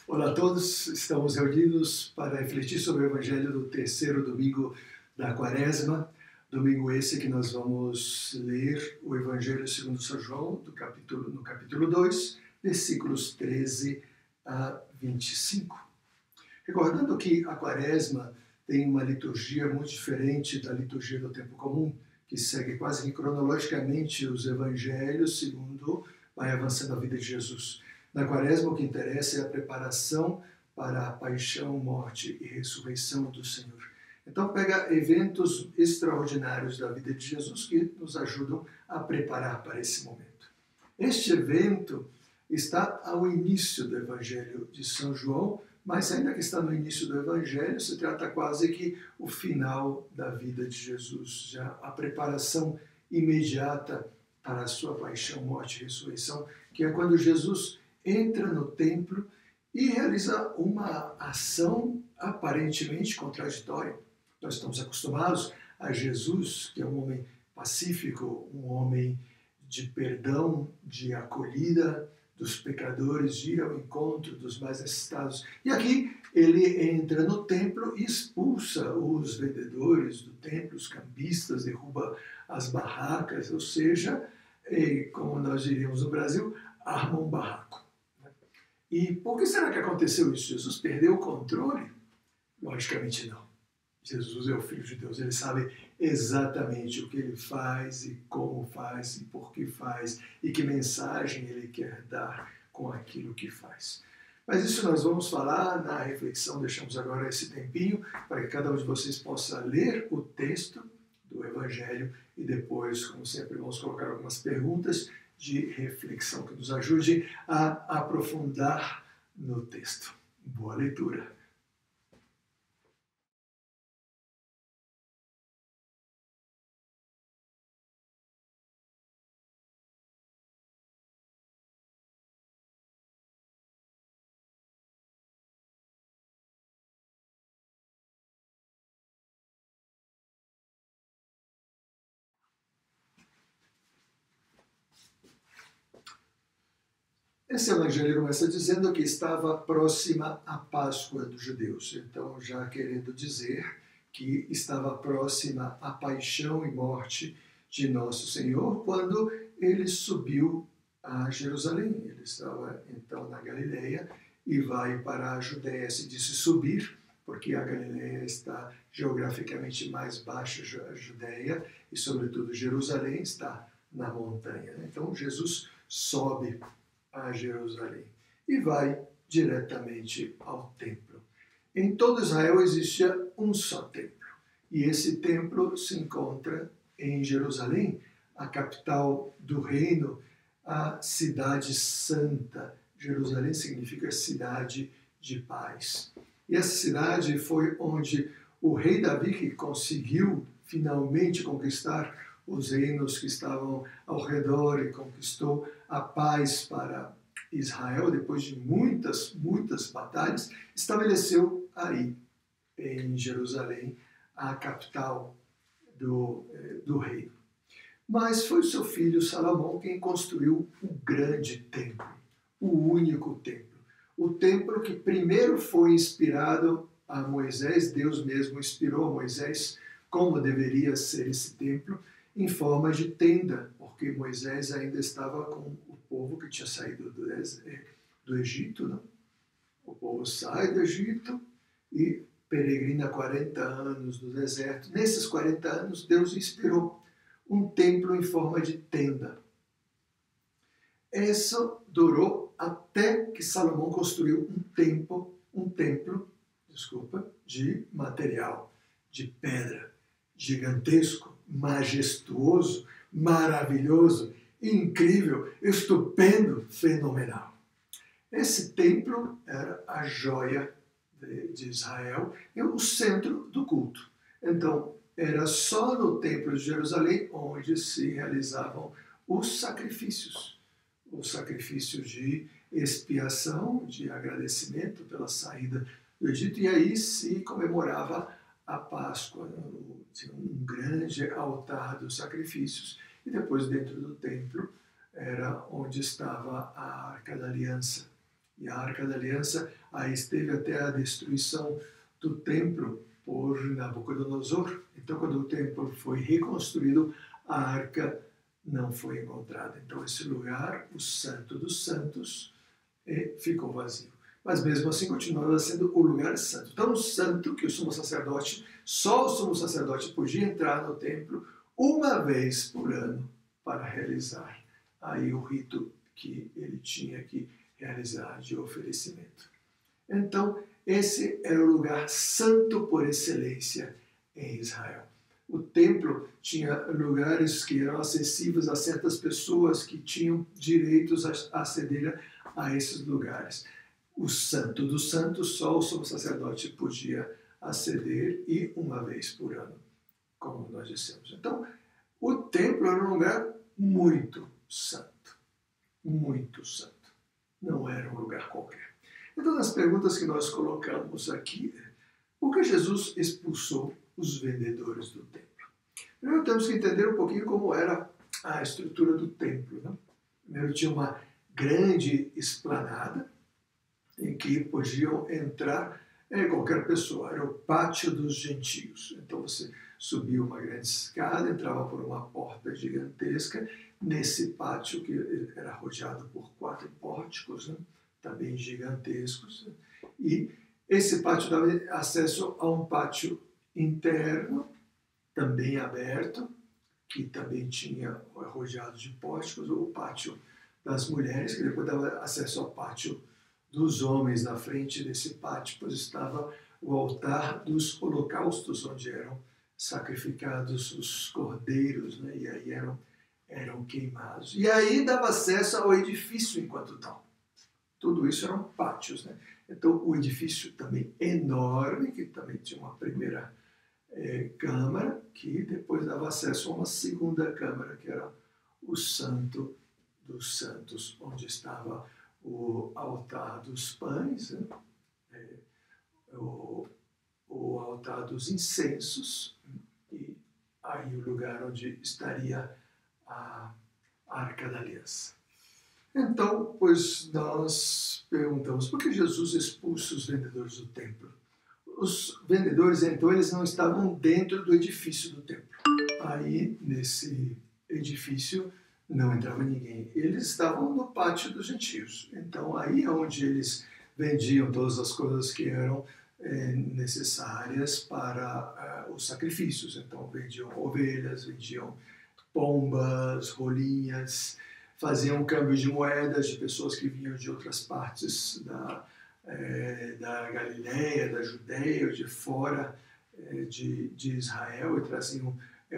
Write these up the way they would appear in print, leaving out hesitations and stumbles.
Olá a todos, estamos reunidos para refletir sobre o Evangelho do terceiro domingo da Quaresma. Domingo esse que nós vamos ler o Evangelho segundo São João, no capítulo 2, versículos 13 a 25. Recordando que a Quaresma tem uma liturgia muito diferente da liturgia do tempo comum, que segue quase que cronologicamente os Evangelhos segundo vai avançando a vida de Jesus. Na Quaresma, o que interessa é a preparação para a paixão, morte e ressurreição do Senhor. Então, pega eventos extraordinários da vida de Jesus que nos ajudam a preparar para esse momento. Este evento está ao início do Evangelho de São João, mas ainda que está no início do Evangelho, se trata quase que o final da vida de Jesus, já a preparação imediata para a sua paixão, morte e ressurreição, que é quando Jesus entra no templo e realiza uma ação aparentemente contraditória. Nós estamos acostumados a Jesus, que é um homem pacífico, um homem de perdão, de acolhida dos pecadores, de ir ao encontro dos mais necessitados. E aqui ele entra no templo e expulsa os vendedores do templo, os cambistas, derruba as barracas, ou seja, como nós diríamos no Brasil, arma um barraco. E por que será que aconteceu isso? Jesus perdeu o controle? Logicamente não. Jesus é o Filho de Deus, ele sabe exatamente o que ele faz e como faz e por que faz e que mensagem ele quer dar com aquilo que faz. Mas isso nós vamos falar na reflexão, deixamos agora esse tempinho para que cada um de vocês possa ler o texto do Evangelho e depois, como sempre, vamos colocar algumas perguntas de reflexão que nos ajude a aprofundar no texto. Boa leitura. Esse evangelho começa dizendo que estava próxima a Páscoa dos judeus. Então, já querendo dizer que estava próxima a paixão e morte de Nosso Senhor quando ele subiu a Jerusalém. Ele estava, então, na Galileia e vai para a Judéia. Se disse subir, porque a Galileia está geograficamente mais baixa, a Judéia, e, sobretudo, Jerusalém está na montanha. Então, Jesus sobe a Jerusalém e vai diretamente ao templo. Em todo Israel existia um só templo, e esse templo se encontra em Jerusalém, a capital do reino, a cidade santa. Jerusalém significa cidade de paz. E essa cidade foi onde o rei Davi, que conseguiu finalmente conquistar os reinos que estavam ao redor e conquistou a paz para Israel, depois de muitas batalhas, estabeleceu aí, em Jerusalém, a capital do reino. Mas foi o seu filho Salomão quem construiu o grande templo, o único templo. O templo que primeiro foi inspirado a Moisés, Deus mesmo inspirou a Moisés como deveria ser esse templo, em forma de tenda, porque Moisés ainda estava com o povo que tinha saído do Egito. Não? O povo sai do Egito e peregrina 40 anos no deserto. Nesses 40 anos, Deus inspirou um templo em forma de tenda. Isso durou até que Salomão construiu um templo de material, de pedra, gigantesco, majestuoso, maravilhoso, incrível, estupendo, fenomenal. Esse templo era a joia de Israel e o centro do culto. Então, era só no templo de Jerusalém onde se realizavam os sacrifícios de expiação, de agradecimento pela saída do Egito, e aí se comemorava a Páscoa, um grande altar dos sacrifícios, e depois dentro do templo era onde estava a Arca da Aliança, E a Arca da Aliança aí esteve até a destruição do templo por Nabucodonosor. Então, quando o templo foi reconstruído, a Arca não foi encontrada. Então, esse lugar, o Santo dos Santos, ficou vazio. Mas mesmo assim continuava sendo o lugar santo. Tão santo que só o sumo sacerdote podia entrar no templo uma vez por ano para realizar aí o rito que ele tinha que realizar de oferecimento. Então, esse era o lugar santo por excelência em Israel. O templo tinha lugares que eram acessíveis a certas pessoas que tinham direitos a aceder a esses lugares. O Santo dos Santos, só o sumo sacerdote podia aceder, e uma vez por ano, como nós dissemos. Então, o templo era um lugar muito santo. Muito santo. Não era um lugar qualquer. Então, as perguntas que nós colocamos aqui é: por que Jesus expulsou os vendedores do templo? Primeiro temos que entender um pouquinho como era a estrutura do templo, né? Primeiro tinha uma grande esplanada em que podiam entrar qualquer pessoa. Era o pátio dos gentios. Então você subia uma grande escada, entrava por uma porta gigantesca nesse pátio que era rodeado por 4 pórticos, né? Também gigantescos. E esse pátio dava acesso a um pátio interno, também aberto, que também tinha rodeado de pórticos, ou o pátio das mulheres, que depois dava acesso ao pátio dos homens. Na frente desse pátio, pois estava o altar dos holocaustos, onde eram sacrificados os cordeiros, né? E aí eram queimados. E aí dava acesso ao edifício enquanto tal. Tudo isso eram pátios, né? Então, o edifício também enorme, que também tinha uma primeira câmara, que depois dava acesso a uma segunda câmara, que era o Santo dos Santos, onde estava o altar dos pães, né? O altar dos incensos, e aí o lugar onde estaria a Arca da Aliança. Então, pois nós perguntamos: por que Jesus expulsa os vendedores do templo? Os vendedores, então, eles não estavam dentro do edifício do templo. Aí, nesse edifício, não entrava ninguém. Eles estavam no pátio dos gentios. Então, aí é onde eles vendiam todas as coisas que eram necessárias para os sacrifícios. Então, vendiam ovelhas, vendiam pombas, rolinhas, faziam câmbio de moedas de pessoas que vinham de outras partes da Galileia, da Judeia, de fora de Israel, e traziam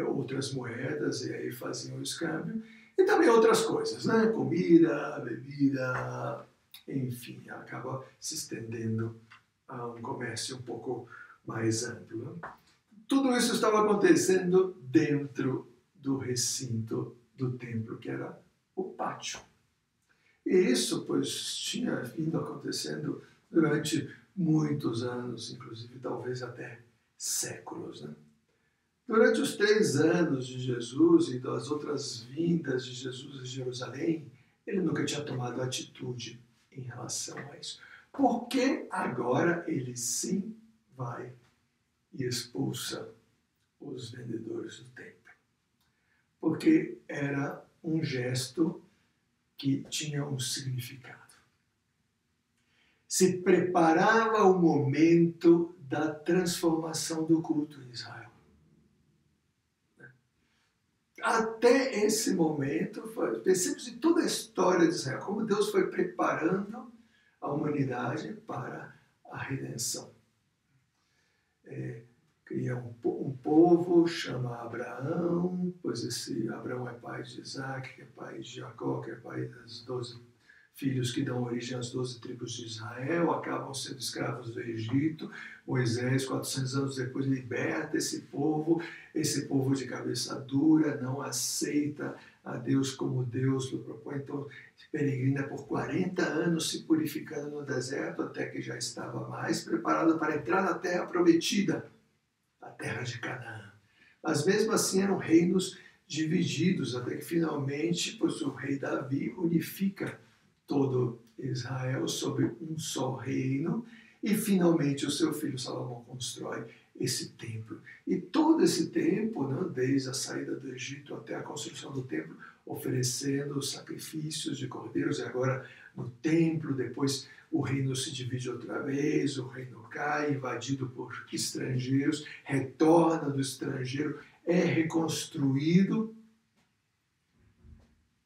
outras moedas, e aí faziam o escâmbio. E também outras coisas, né? Comida, bebida, enfim, acaba se estendendo a um comércio um pouco mais amplo, né? Tudo isso estava acontecendo dentro do recinto do templo, que era o pátio. E isso, pois, tinha vindo acontecendo durante muitos anos, inclusive talvez até séculos, né? Durante os 3 anos de Jesus e das outras vindas de Jesus a Jerusalém, ele nunca tinha tomado atitude em relação a isso. Por que agora ele sim vai e expulsa os vendedores do templo? Porque era um gesto que tinha um significado. Se preparava o momento da transformação do culto em Israel. Até esse momento, pensemos em toda a história de Israel, como Deus foi preparando a humanidade para a redenção. Cria um povo, chama Abraão, pois esse Abraão é pai de Isaac, que é pai de Jacó, que é pai das 12 filhos que dão origem às 12 tribos de Israel, acabam sendo escravos do Egito. Moisés, 400 anos depois, liberta esse povo de cabeça dura, não aceita a Deus como Deus lhe propõe, então peregrina por 40 anos se purificando no deserto, até que já estava mais preparado para entrar na terra prometida, a terra de Canaã. Mas mesmo assim eram reinos divididos, até que finalmente, pois o rei Davi unifica todo Israel sob um só reino, e finalmente o seu filho Salomão constrói esse templo. E todo esse tempo, né, desde a saída do Egito até a construção do templo, oferecendo sacrifícios de cordeiros, e agora no templo, depois o reino se divide outra vez, o reino cai, invadido por estrangeiros, retorna do estrangeiro, é reconstruído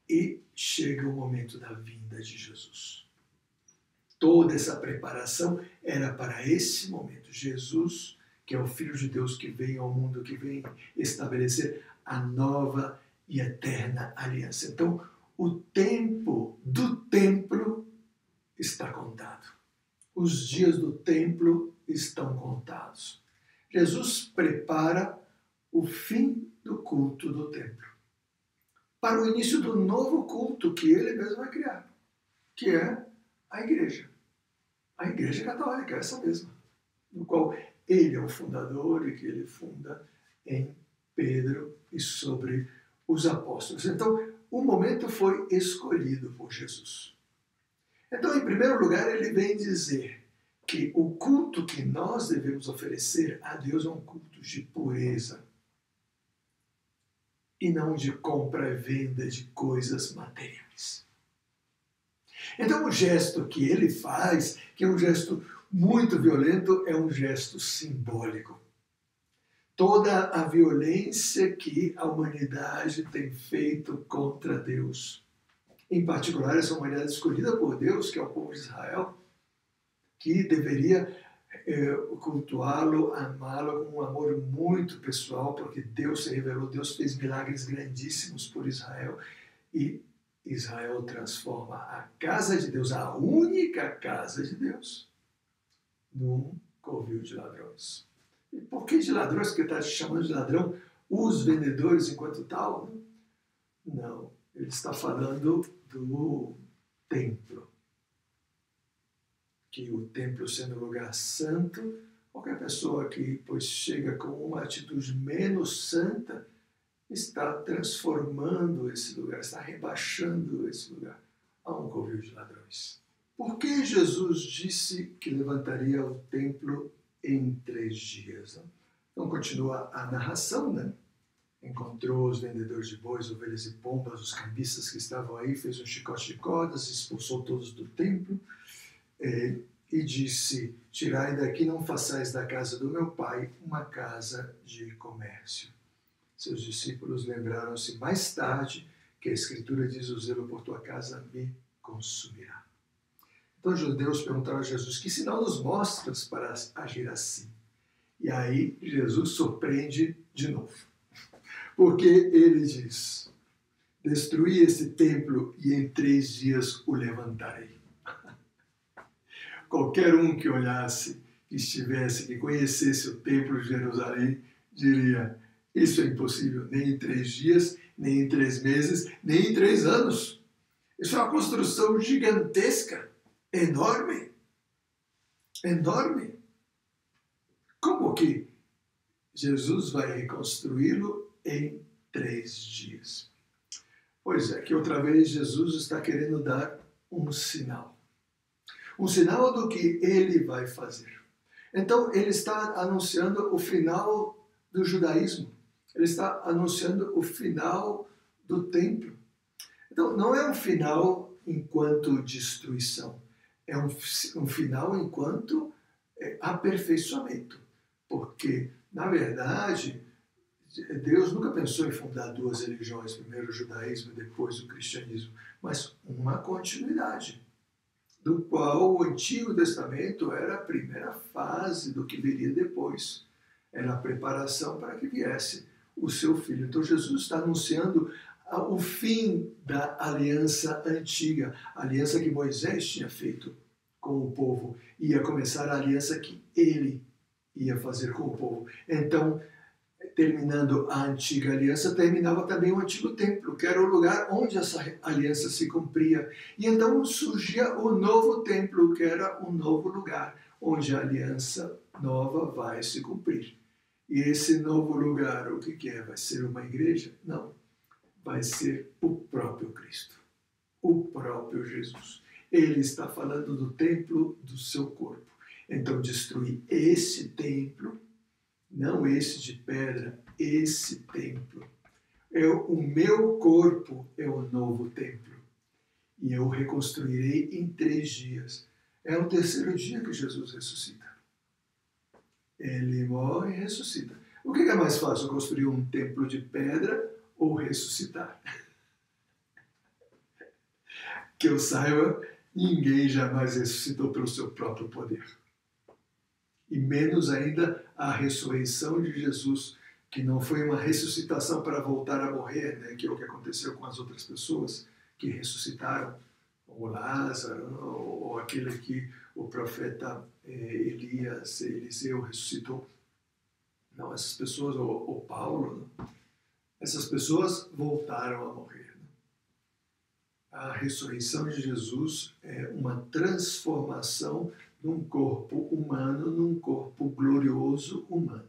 e chega o momento da vinda de Jesus. Toda essa preparação era para esse momento. Jesus, que é o Filho de Deus que veio ao mundo, que vem estabelecer a nova e eterna aliança. Então, o tempo do templo está contado. Os dias do templo estão contados. Jesus prepara o fim do culto do templo para o início do novo culto que ele mesmo vai criar, que é a igreja. A igreja católica, essa mesma, no qual ele é o fundador e que ele funda em Pedro e sobre os apóstolos. Então, o momento foi escolhido por Jesus. Então, em primeiro lugar, ele vem dizer que o culto que nós devemos oferecer a Deus é um culto de pureza e não de compra e venda de coisas materiais. Então, o gesto que ele faz, que é um gesto muito violento, é um gesto simbólico. Toda a violência que a humanidade tem feito contra Deus, em particular essa humanidade escolhida por Deus, que é o povo de Israel, que deveria cultuá-lo, amá-lo com um amor muito pessoal, porque Deus se revelou, Deus fez milagres grandíssimos por Israel, e Israel transforma a casa de Deus, a única casa de Deus, num covil de ladrões. E por que de ladrões? Porque está chamando de ladrão os vendedores enquanto tal? Não, ele está falando do templo. Que o templo sendo um lugar santo, qualquer pessoa que pois chega com uma atitude menos santa está transformando esse lugar, está rebaixando esse lugar a um covil de ladrões. Por que Jesus disse que levantaria o templo em 3 dias? Então continua a narração, né? Encontrou os vendedores de bois, ovelhas e pombas, os cambistas que estavam aí, fez um chicote de cordas, expulsou todos do templo, e disse: tirai daqui, não façais da casa do meu pai uma casa de comércio. Seus discípulos lembraram-se mais tarde que a Escritura diz: o zelo por tua casa me consumirá. Então os judeus perguntaram a Jesus: que sinal nos mostras para agir assim? E aí Jesus surpreende de novo. Porque ele diz: destruí esse templo e em 3 dias o levantarei. Qualquer um que olhasse, que estivesse, que conhecesse o templo de Jerusalém, diria: isso é impossível, nem em 3 dias, nem em 3 meses, nem em 3 anos. Isso é uma construção gigantesca, enorme. Enorme. Como que Jesus vai reconstruí-lo em 3 dias? Pois é, que outra vez Jesus está querendo dar um sinal. Um sinal do que ele vai fazer. Então, ele está anunciando o final do judaísmo. Ele está anunciando o final do templo. Então, não é um final enquanto destruição. É um final enquanto aperfeiçoamento. Porque, na verdade, Deus nunca pensou em fundar 2 religiões, primeiro o judaísmo e depois o cristianismo, mas uma continuidade, do qual o Antigo Testamento era a primeira fase do que viria depois. Era a preparação para que viesse o seu filho. Então Jesus está anunciando o fim da aliança antiga, a aliança que Moisés tinha feito com o povo. Ia começar a aliança que ele ia fazer com o povo. Então, terminando a antiga aliança, terminava também o antigo templo, que era o lugar onde essa aliança se cumpria. E então surgia o novo templo, que era um novo lugar, onde a aliança nova vai se cumprir. E esse novo lugar, o que é? Vai ser uma igreja? Não. Vai ser o próprio Cristo, o próprio Jesus. Ele está falando do templo do seu corpo. Então, destruir esse templo, não esse de pedra, esse templo. O meu corpo é o novo templo. E eu reconstruirei em 3 dias. É o 3º dia que Jesus ressuscita. Ele morre e ressuscita. O que é mais fácil, construir um templo de pedra ou ressuscitar? Que eu saiba, ninguém jamais ressuscitou pelo seu próprio poder. E menos ainda a ressurreição de Jesus, que não foi uma ressuscitação para voltar a morrer, né, que é o que aconteceu com as outras pessoas que ressuscitaram, como Lázaro, ou aquele que o profeta Eliseu ressuscitou. Não, essas pessoas, ou Paulo, não, essas pessoas voltaram a morrer. A ressurreição de Jesus é uma transformação de um corpo humano num corpo glorioso humano.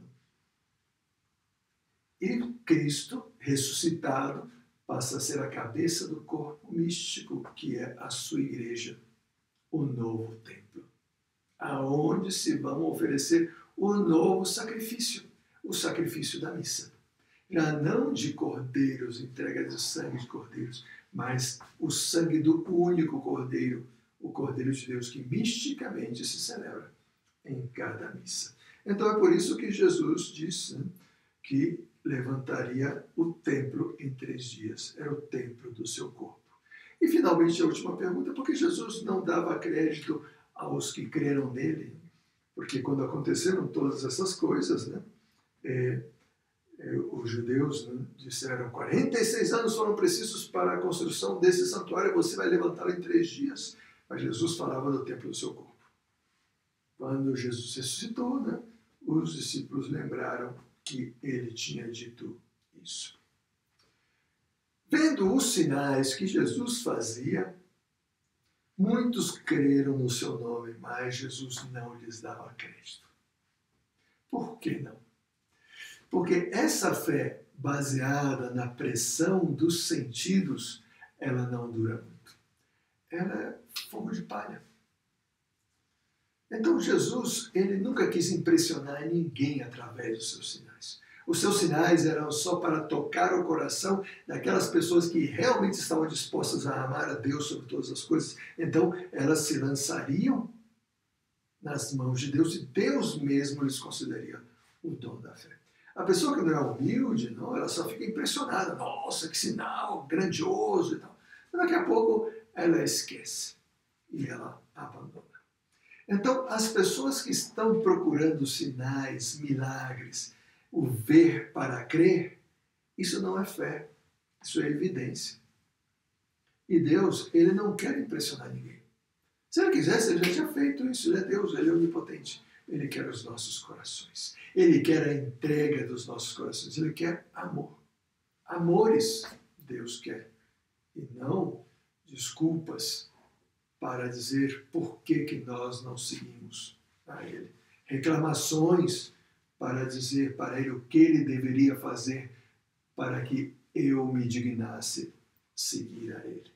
E Cristo, ressuscitado, passa a ser a cabeça do corpo místico, que é a sua igreja, o novo templo, aonde se vão oferecer o novo sacrifício, o sacrifício da missa. Já não de cordeiros, entrega de sangue de cordeiros, mas o sangue do único cordeiro, o Cordeiro de Deus, que misticamente se celebra em cada missa. Então é por isso que Jesus disse, né, que levantaria o templo em 3 dias. Era o templo do seu corpo. E finalmente a última pergunta, por que Jesus não dava crédito aos que creram nele? Porque quando aconteceram todas essas coisas, né, os judeus, né, disseram 46 anos foram precisos para a construção desse santuário, você vai levantá-lo em 3 dias. Mas Jesus falava do templo do seu corpo. Quando Jesus ressuscitou, né, os discípulos lembraram que ele tinha dito isso. Vendo os sinais que Jesus fazia, muitos creram no seu nome, mas Jesus não lhes dava crédito. Por que não? Porque essa fé baseada na pressão dos sentidos, ela não dura muito. Ela é fogo de palha. Então Jesus, ele nunca quis impressionar ninguém através dos seus sinais. Os seus sinais eram só para tocar o coração daquelas pessoas que realmente estavam dispostas a amar a Deus sobre todas as coisas. Então elas se lançariam nas mãos de Deus e Deus mesmo lhes concederia o dom da fé. A pessoa que não é humilde, não, ela só fica impressionada. Nossa, que sinal grandioso e tal. Mas daqui a pouco ela esquece e ela abandona. Então, as pessoas que estão procurando sinais, milagres, o ver para crer, isso não é fé, isso é evidência. E Deus, ele não quer impressionar ninguém. Se ele quisesse, ele já tinha feito isso. Ele é Deus, ele é onipotente. Ele quer os nossos corações. Ele quer a entrega dos nossos corações. Ele quer amor. Amores Deus quer. E não desculpas para dizer por que nós não seguimos a Ele. Reclamações para dizer para Ele o que Ele deveria fazer para que eu me dignasse seguir a Ele.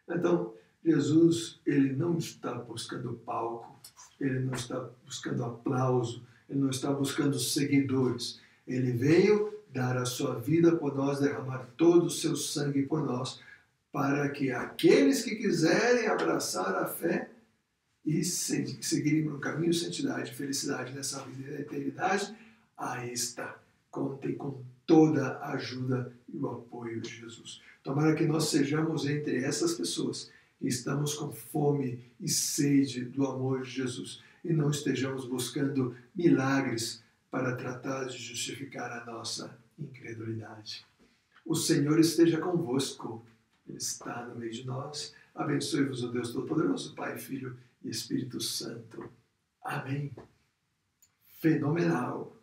Então, Jesus, ele não está buscando palco, ele não está buscando aplauso, ele não está buscando seguidores. Ele veio dar a sua vida por nós, derramar todo o seu sangue por nós, para que aqueles que quiserem abraçar a fé e seguirem no caminho de santidade e felicidade nessa vida e na eternidade, aí está. Contem com toda a ajuda e o apoio de Jesus. Tomara que nós sejamos entre essas pessoas que estamos com fome e sede do amor de Jesus e não estejamos buscando milagres para tratar de justificar a nossa incredulidade. O Senhor esteja convosco. Ele está no meio de nós. Abençoe-vos o Deus Todo-Poderoso, Pai, Filho e Espírito Santo. Amém. Fenomenal.